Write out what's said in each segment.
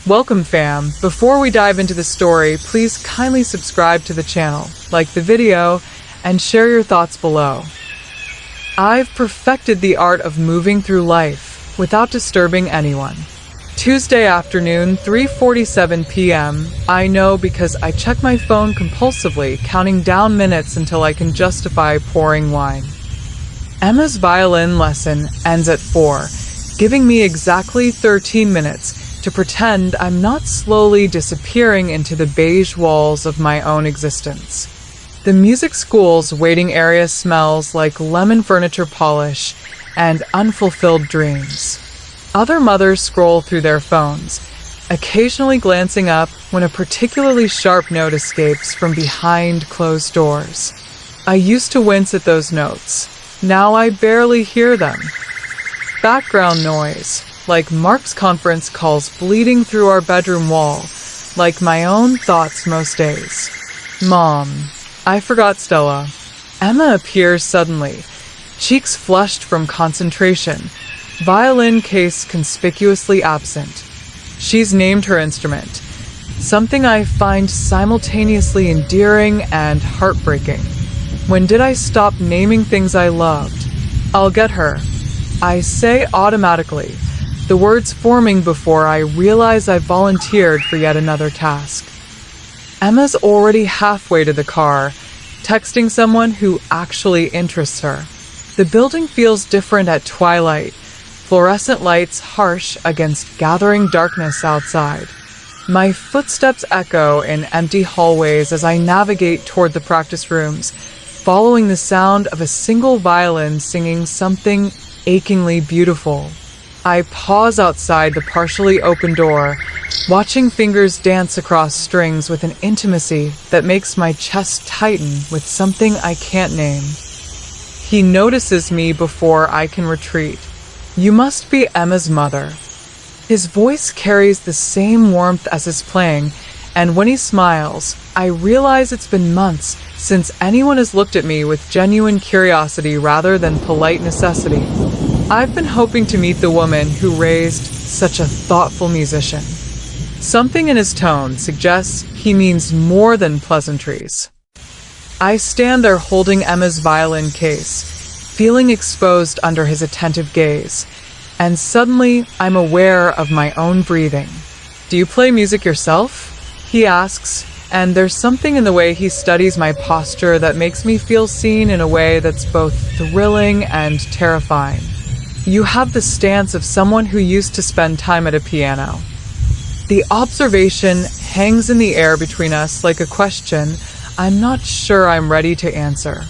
Welcome fam! Before we dive into the story, please kindly subscribe to the channel, like the video, and share your thoughts below. I've perfected the art of moving through life without disturbing anyone. Tuesday afternoon, 3:47 p.m. I know because I check my phone compulsively, counting down minutes until I can justify pouring wine. Emma's violin lesson ends at 4, giving me exactly 13 minutes to pretend I'm not slowly disappearing into the beige walls of my own existence. The music school's waiting area smells like lemon furniture polish and unfulfilled dreams. Other mothers scroll through their phones, occasionally glancing up when a particularly sharp note escapes from behind closed doors. I used to wince at those notes. Now I barely hear them. Background noise, like Mark's conference calls bleeding through our bedroom wall, like my own thoughts most days. Mom, I forgot Stella. Emma appears suddenly, cheeks flushed from concentration, violin case conspicuously absent. She's named her instrument, something I find simultaneously endearing and heartbreaking. When did I stop naming things I loved? I'll get her. I say automatically, the words forming before I realize I've volunteered for yet another task. Emma's already halfway to the car, texting someone who actually interests her. The building feels different at twilight, fluorescent lights harsh against gathering darkness outside. My footsteps echo in empty hallways as I navigate toward the practice rooms, following the sound of a single violin singing something achingly beautiful. I pause outside the partially open door, watching fingers dance across strings with an intimacy that makes my chest tighten with something I can't name. He notices me before I can retreat. You must be Emma's mother. His voice carries the same warmth as his playing, and when he smiles, I realize it's been months since anyone has looked at me with genuine curiosity rather than polite necessity. I've been hoping to meet the woman who raised such a thoughtful musician. Something in his tone suggests he means more than pleasantries. I stand there holding Emma's violin case, feeling exposed under his attentive gaze, and suddenly I'm aware of my own breathing. Do you play music yourself? He asks, and there's something in the way he studies my posture that makes me feel seen in a way that's both thrilling and terrifying. You have the stance of someone who used to spend time at a piano. The observation hangs in the air between us like a question I'm not sure I'm ready to answer.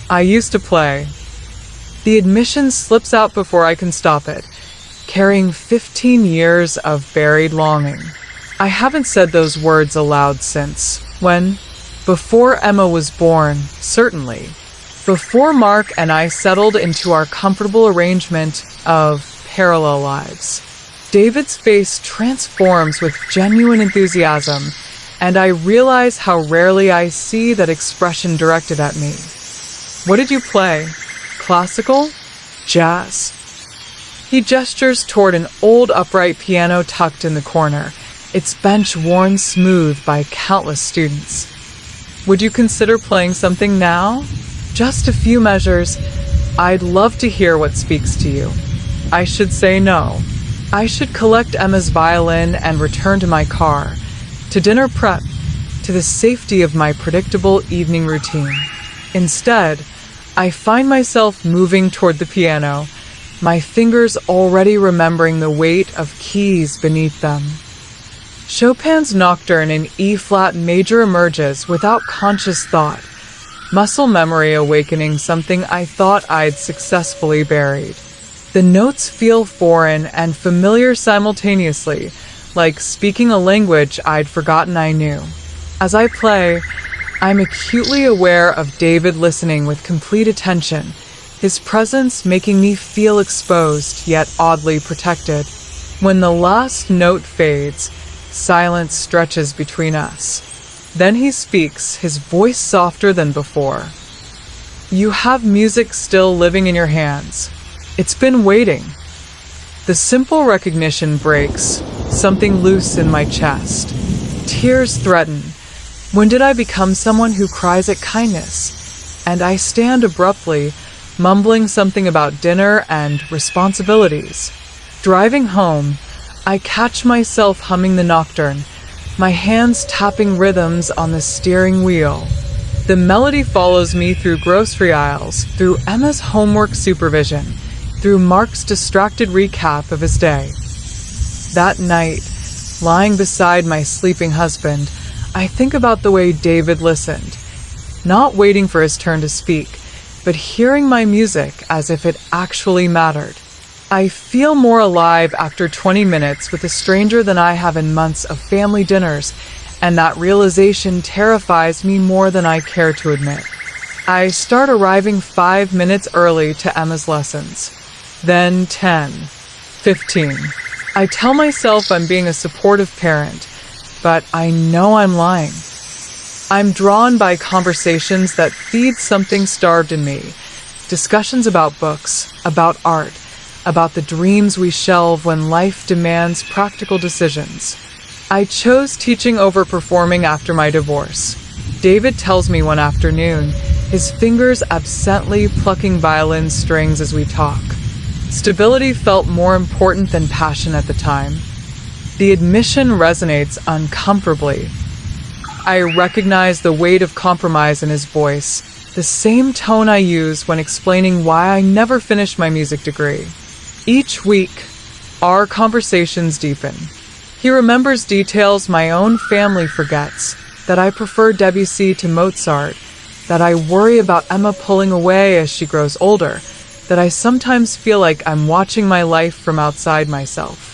I used to play. The admission slips out before I can stop it, carrying 15 years of buried longing. I haven't said those words aloud since, before Emma was born, certainly. Before Mark and I settled into our comfortable arrangement of parallel lives. David's face transforms with genuine enthusiasm, and I realize how rarely I see that expression directed at me. What did you play? Classical? Jazz? He gestures toward an old upright piano tucked in the corner, its bench worn smooth by countless students. Would you consider playing something now? Just a few measures. I'd love to hear what speaks to you. I should say no. I should collect Emma's violin and return to my car, to dinner prep, to the safety of my predictable evening routine. Instead, I find myself moving toward the piano, my fingers already remembering the weight of keys beneath them. Chopin's Nocturne in E-flat major emerges without conscious thought, muscle memory awakening something I thought I'd successfully buried. The notes feel foreign and familiar simultaneously, like speaking a language I'd forgotten I knew. As I play, I'm acutely aware of David listening with complete attention, his presence making me feel exposed yet oddly protected. When the last note fades, silence stretches between us. Then he speaks, his voice softer than before. You have music still living in your hands. It's been waiting. The simple recognition breaks something loose in my chest. Tears threaten. When did I become someone who cries at kindness? And I stand abruptly, mumbling something about dinner and responsibilities. Driving home, I catch myself humming the nocturne, my hands tapping rhythms on the steering wheel. The melody follows me through grocery aisles, through Emma's homework supervision, through Mark's distracted recap of his day. That night, lying beside my sleeping husband, I think about the way David listened, not waiting for his turn to speak, but hearing my music as if it actually mattered. I feel more alive after 20 minutes with a stranger than I have in months of family dinners, and that realization terrifies me more than I care to admit. I start arriving 5 minutes early to Emma's lessons, then 10, 15. I tell myself I'm being a supportive parent, but I know I'm lying. I'm drawn by conversations that feed something starved in me. Discussions about books, about art, about the dreams we shelve when life demands practical decisions. I chose teaching over performing after my divorce. David tells me one afternoon, his fingers absently plucking violin strings as we talk. Stability felt more important than passion at the time. The admission resonates uncomfortably. I recognize the weight of compromise in his voice, the same tone I use when explaining why I never finished my music degree. Each week, our conversations deepen. He remembers details my own family forgets, that I prefer Debussy to Mozart, that I worry about Emma pulling away as she grows older, that I sometimes feel like I'm watching my life from outside myself.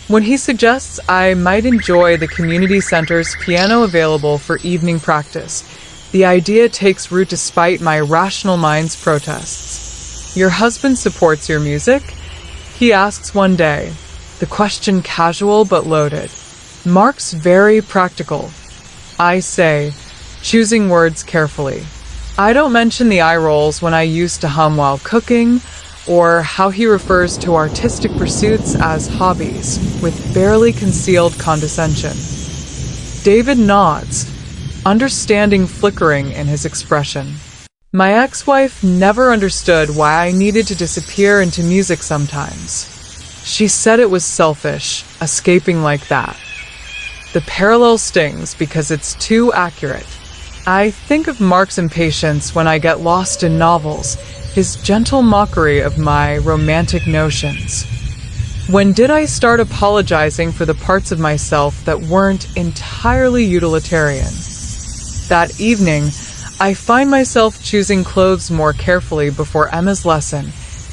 When he suggests I might enjoy the community center's piano available for evening practice, the idea takes root despite my rational mind's protests. Your husband supports your music? He asks one day, the question casual but loaded. Mark's very practical. I say, choosing words carefully. I don't mention the eye rolls when I used to hum while cooking, or how he refers to artistic pursuits as hobbies, with barely concealed condescension. David nods, understanding flickering in his expression. My ex-wife never understood why I needed to disappear into music sometimes. She said it was selfish, escaping like that. The parallel stings because it's too accurate. I think of Mark's impatience when I get lost in novels, his gentle mockery of my romantic notions. When did I start apologizing for the parts of myself that weren't entirely utilitarian? That evening, I find myself choosing clothes more carefully before Emma's lesson,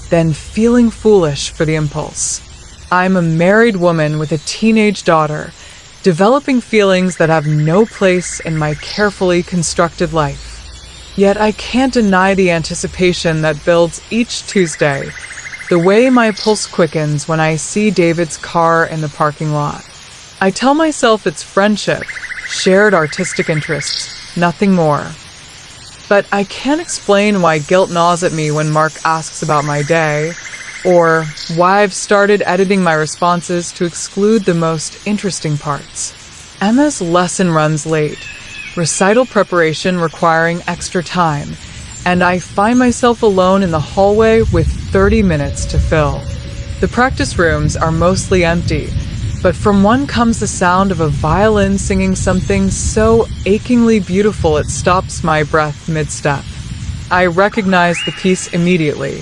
then feeling foolish for the impulse. I'm a married woman with a teenage daughter, developing feelings that have no place in my carefully constructed life. Yet I can't deny the anticipation that builds each Tuesday, the way my pulse quickens when I see David's car in the parking lot. I tell myself it's friendship, shared artistic interests, nothing more. But I can't explain why guilt gnaws at me when Mark asks about my day, or why I've started editing my responses to exclude the most interesting parts. Emma's lesson runs late, recital preparation requiring extra time, and I find myself alone in the hallway with 30 minutes to fill. The practice rooms are mostly empty, but from one comes the sound of a violin singing something so achingly beautiful it stops my breath mid-step. I recognize the piece immediately.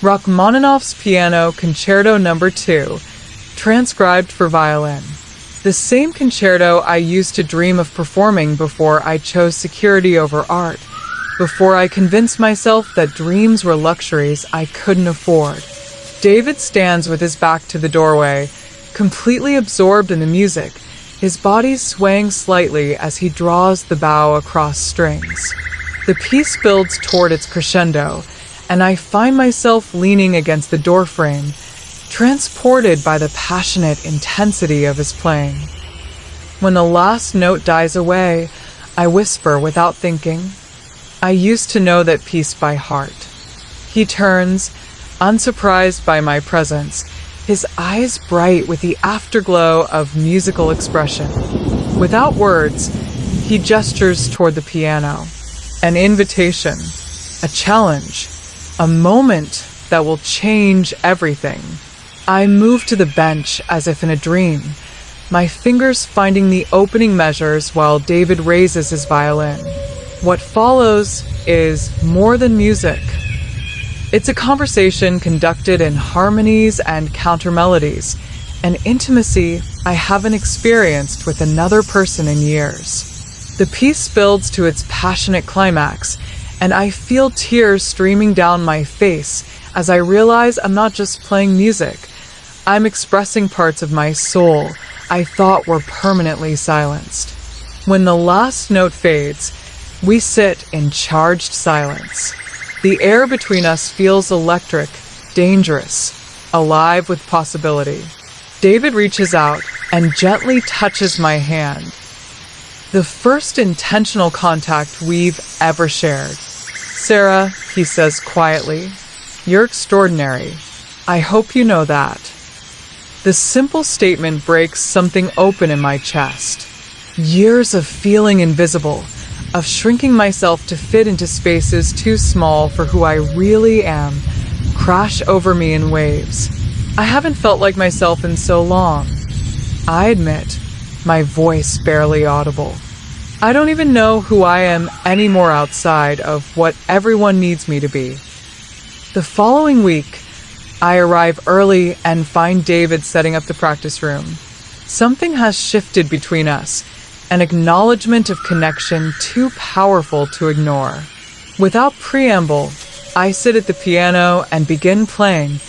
Rachmaninoff's Piano Concerto No. 2, transcribed for violin. The same concerto I used to dream of performing before I chose security over art, before I convinced myself that dreams were luxuries I couldn't afford. David stands with his back to the doorway, completely absorbed in the music, his body swaying slightly as he draws the bow across strings. The piece builds toward its crescendo, and I find myself leaning against the doorframe, transported by the passionate intensity of his playing. When the last note dies away, I whisper without thinking, I used to know that piece by heart. He turns, unsurprised by my presence, his eyes bright with the afterglow of musical expression. Without words, he gestures toward the piano. An invitation, a challenge, a moment that will change everything. I move to the bench as if in a dream, my fingers finding the opening measures while David raises his violin. What follows is more than music. It's a conversation conducted in harmonies and countermelodies, an intimacy I haven't experienced with another person in years. The piece builds to its passionate climax, and I feel tears streaming down my face as I realize I'm not just playing music. I'm expressing parts of my soul I thought were permanently silenced. When the last note fades, we sit in charged silence. The air between us feels electric, dangerous, alive with possibility. David reaches out and gently touches my hand. The first intentional contact we've ever shared. "Sarah," he says quietly, "you're extraordinary. I hope you know that." The simple statement breaks something open in my chest. Years of feeling invisible, of shrinking myself to fit into spaces too small for who I really am, crash over me in waves. I haven't felt like myself in so long. I admit, my voice barely audible. I don't even know who I am anymore outside of what everyone needs me to be. The following week, I arrive early and find David setting up the practice room. Something has shifted between us, an acknowledgement of connection too powerful to ignore. Without preamble, I sit at the piano and begin playing,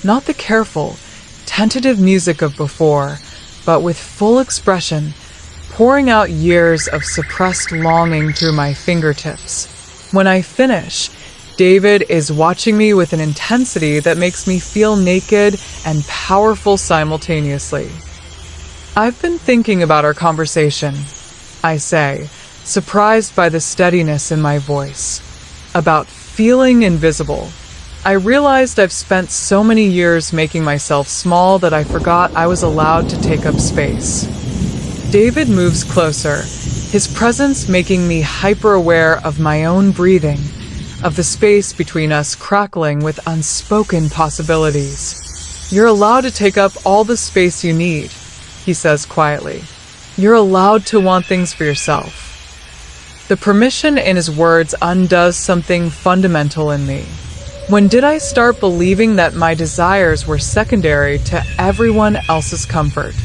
not the careful, tentative music of before, but with full expression, pouring out years of suppressed longing through my fingertips. When I finish, David is watching me with an intensity that makes me feel naked and powerful simultaneously. "I've been thinking about our conversation," I say, surprised by the steadiness in my voice. "About feeling invisible. I realized I've spent so many years making myself small that I forgot I was allowed to take up space." David moves closer, his presence making me hyper-aware of my own breathing, of the space between us crackling with unspoken possibilities. "You're allowed to take up all the space you need," he says quietly. "You're allowed to want things for yourself." The permission in his words undoes something fundamental in me. When did I start believing that my desires were secondary to everyone else's comfort?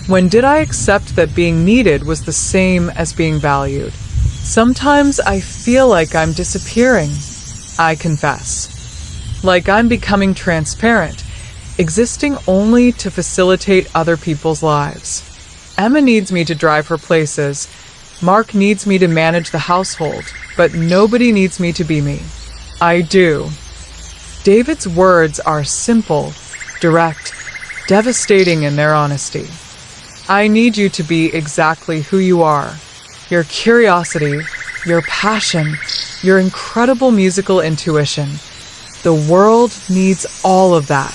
When did I accept that being needed was the same as being valued? Sometimes I feel like I'm disappearing, I confess. Like I'm becoming transparent, existing only to facilitate other people's lives. Emma needs me to drive her places. Mark needs me to manage the household, but nobody needs me to be me. I do. David's words are simple, direct, devastating in their honesty. I need you to be exactly who you are. Your curiosity, your passion, your incredible musical intuition. The world needs all of that.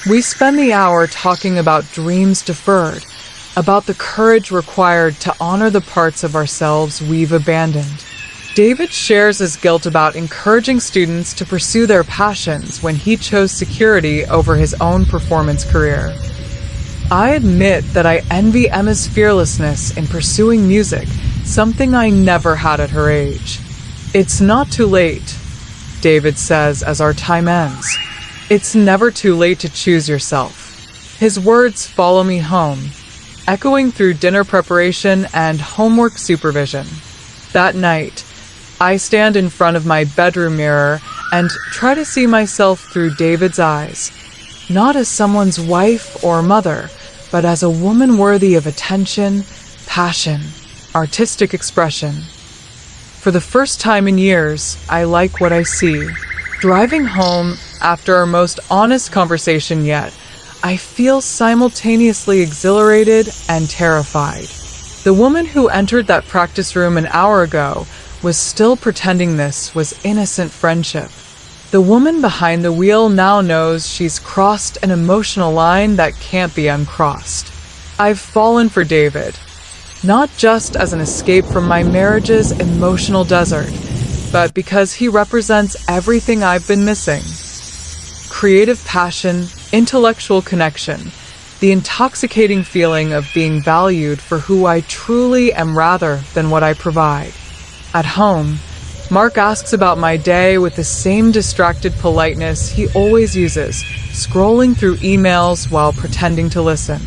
We spend the hour talking about dreams deferred, about the courage required to honor the parts of ourselves we've abandoned. David shares his guilt about encouraging students to pursue their passions when he chose security over his own performance career. I admit that I envy Emma's fearlessness in pursuing music, something I never had at her age. "It's not too late," David says as our time ends. "It's never too late to choose yourself." His words follow me home, echoing through dinner preparation and homework supervision. That night, I stand in front of my bedroom mirror and try to see myself through David's eyes, not as someone's wife or mother, but as a woman worthy of attention, passion, artistic expression. For the first time in years, I like what I see. Driving home, after our most honest conversation yet, I feel simultaneously exhilarated and terrified. The woman who entered that practice room an hour ago was still pretending this was innocent friendship. The woman behind the wheel now knows she's crossed an emotional line that can't be uncrossed. I've fallen for David, not just as an escape from my marriage's emotional desert, but because he represents everything I've been missing. Creative passion, intellectual connection, the intoxicating feeling of being valued for who I truly am rather than what I provide. At home, Mark asks about my day with the same distracted politeness he always uses, scrolling through emails while pretending to listen.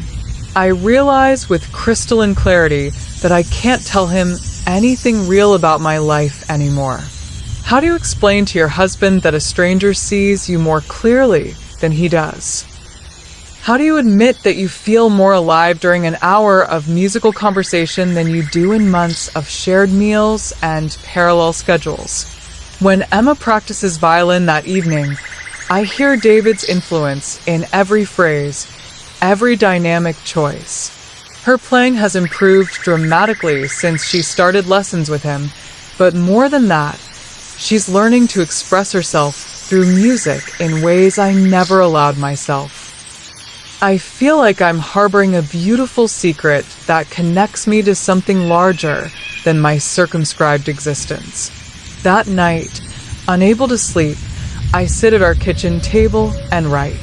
I realize with crystalline clarity that I can't tell him anything real about my life anymore. How do you explain to your husband that a stranger sees you more clearly than he does? How do you admit that you feel more alive during an hour of musical conversation than you do in months of shared meals and parallel schedules? When Emma practices violin that evening, I hear David's influence in every phrase, every dynamic choice. Her playing has improved dramatically since she started lessons with him, but more than that, she's learning to express herself through music in ways I never allowed myself. I feel like I'm harboring a beautiful secret that connects me to something larger than my circumscribed existence. That night, unable to sleep, I sit at our kitchen table and write.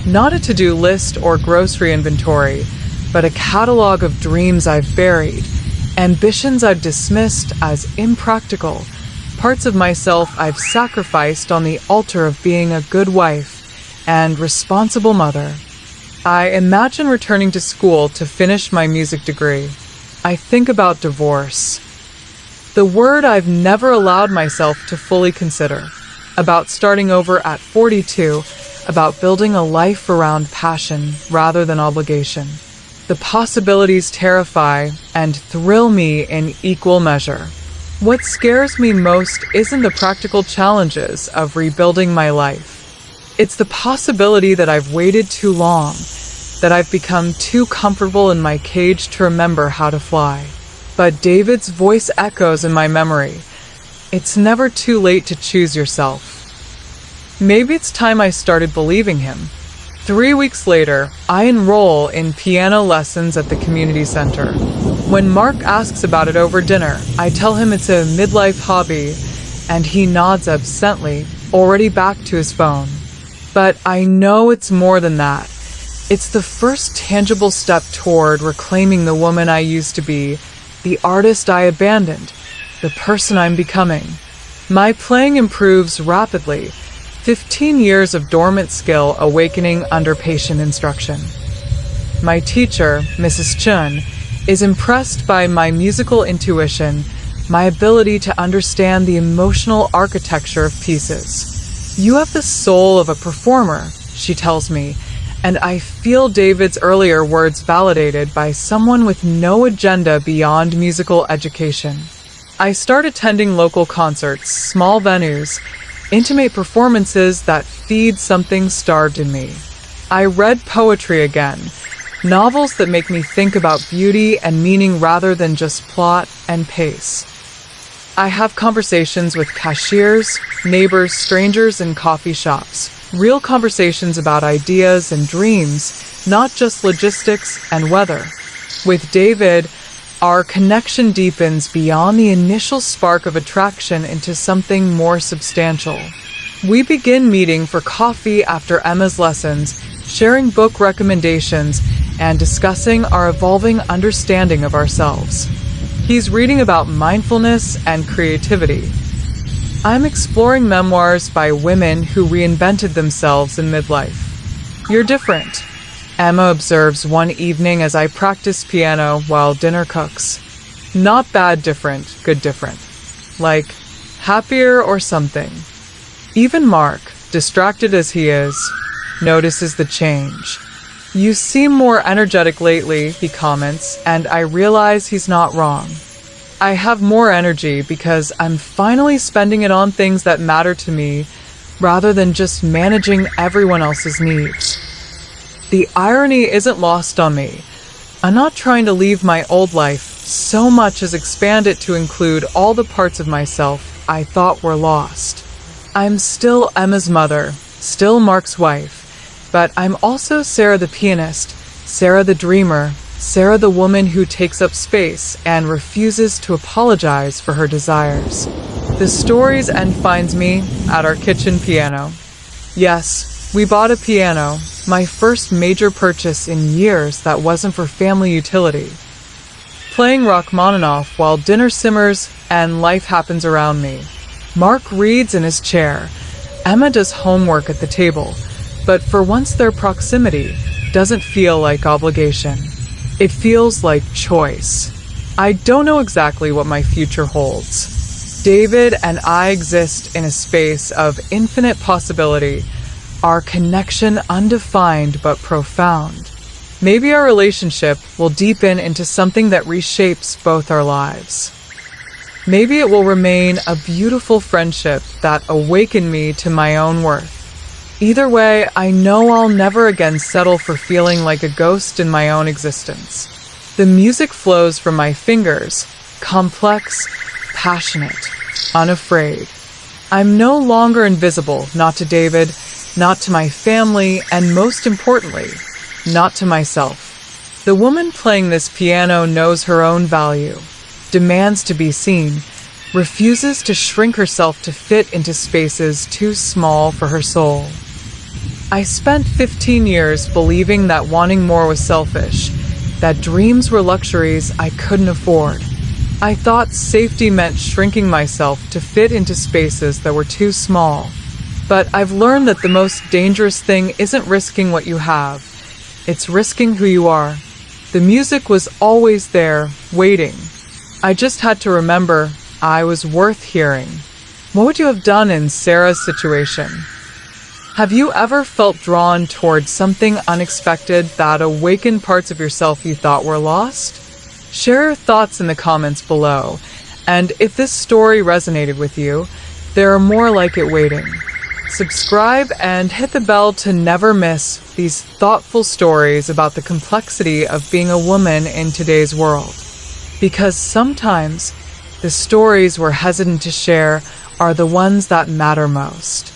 Not a to-do list or grocery inventory, but a catalog of dreams I've buried, ambitions I've dismissed as impractical, parts of myself I've sacrificed on the altar of being a good wife and responsible mother. I imagine returning to school to finish my music degree. I think about divorce, the word I've never allowed myself to fully consider, about starting over at 42, about building a life around passion rather than obligation. The possibilities terrify and thrill me in equal measure. What scares me most isn't the practical challenges of rebuilding my life. It's the possibility that I've waited too long, that I've become too comfortable in my cage to remember how to fly. But David's voice echoes in my memory. It's never too late to choose yourself. Maybe it's time I started believing him. 3 weeks later, I enroll in piano lessons at the community center. When Mark asks about it over dinner, I tell him it's a midlife hobby, and he nods absently, already back to his phone. But I know it's more than that. It's the first tangible step toward reclaiming the woman I used to be, the artist I abandoned, the person I'm becoming. My playing improves rapidly, 15 years of dormant skill awakening under patient instruction. My teacher, Mrs. Chun, is impressed by my musical intuition, my ability to understand the emotional architecture of pieces. You have the soul of a performer, she tells me, and I feel David's earlier words validated by someone with no agenda beyond musical education. I start attending local concerts, small venues, intimate performances that feed something starved in me. I read poetry again, novels that make me think about beauty and meaning rather than just plot and pace. I have conversations with cashiers, neighbors, strangers in coffee shops. Real conversations about ideas and dreams, not just logistics and weather. With David, our connection deepens beyond the initial spark of attraction into something more substantial. We begin meeting for coffee after Emma's lessons, sharing book recommendations, and discussing our evolving understanding of ourselves. He's reading about mindfulness and creativity. I'm exploring memoirs by women who reinvented themselves in midlife. You're different, Emma observes one evening as I practice piano while dinner cooks. Not bad different, good different. Like, happier or something. Even Mark, distracted as he is, notices the change. You seem more energetic lately, he comments, and I realize he's not wrong. I have more energy because I'm finally spending it on things that matter to me rather than just managing everyone else's needs. The irony isn't lost on me. I'm not trying to leave my old life so much as expand it to include all the parts of myself I thought were lost. I'm still Emma's mother, still Mark's wife, but I'm also Sarah the pianist, Sarah the dreamer, Sarah the woman who takes up space and refuses to apologize for her desires. The story's end finds me at our kitchen piano. Yes, we bought a piano, my first major purchase in years that wasn't for family utility. Playing Rachmaninoff while dinner simmers and life happens around me. Mark reads in his chair. Emma does homework at the table, but for once their proximity doesn't feel like obligation. It feels like choice. I don't know exactly what my future holds. David and I exist in a space of infinite possibility, our connection undefined but profound. Maybe our relationship will deepen into something that reshapes both our lives. Maybe it will remain a beautiful friendship that awakened me to my own worth. Either way, I know I'll never again settle for feeling like a ghost in my own existence. The music flows from my fingers, complex, passionate, unafraid. I'm no longer invisible, not to David, not to my family, and most importantly, not to myself. The woman playing this piano knows her own value, demands to be seen, refuses to shrink herself to fit into spaces too small for her soul. I spent 15 years believing that wanting more was selfish, that dreams were luxuries I couldn't afford. I thought safety meant shrinking myself to fit into spaces that were too small. But I've learned that the most dangerous thing isn't risking what you have, it's risking who you are. The music was always there, waiting. I just had to remember I was worth hearing. What would you have done in Sarah's situation? Have you ever felt drawn towards something unexpected that awakened parts of yourself you thought were lost? Share your thoughts in the comments below. And if this story resonated with you, there are more like it waiting. Subscribe and hit the bell to never miss these thoughtful stories about the complexity of being a woman in today's world. Because sometimes the stories we're hesitant to share are the ones that matter most.